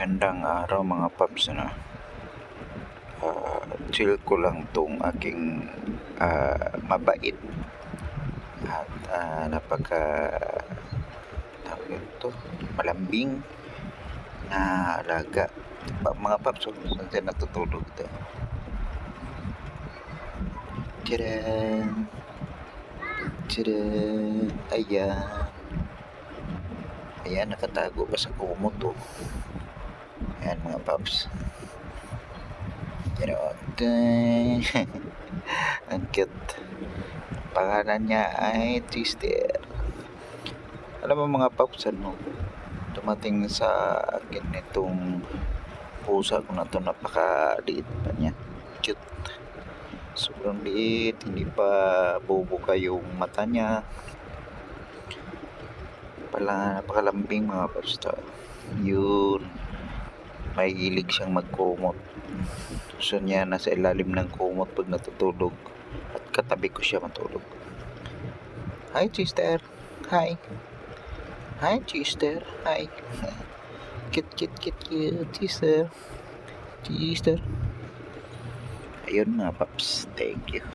Magandang araw mga paps, ano? Chill ko lang tong aking mabait at tawag ito, malambing na alaga. Mga paps, saan siya natutulog ito? Tcharan! Tcharan! Ayan, nakatago pa sa kumot, oh. Ayan mga paps. Ang cute. Pangalan niya ay Twister. Alam mo mga paps, ano, dumating sa akin itong pusa ko na to, napakaliit pa niya. Cute. Sobrang liit, hindi pa bubuka yung mata niya. Napakalambing mga paps to. Yun, may hilig siyang magkumot. Gusto niya nasa ilalim ng kumot pag natutulog at katabi ko siya matulog. Hi Twister. Hi. Hi Twister. Hi. Cute Twister. Ayun mga paps. Thank you.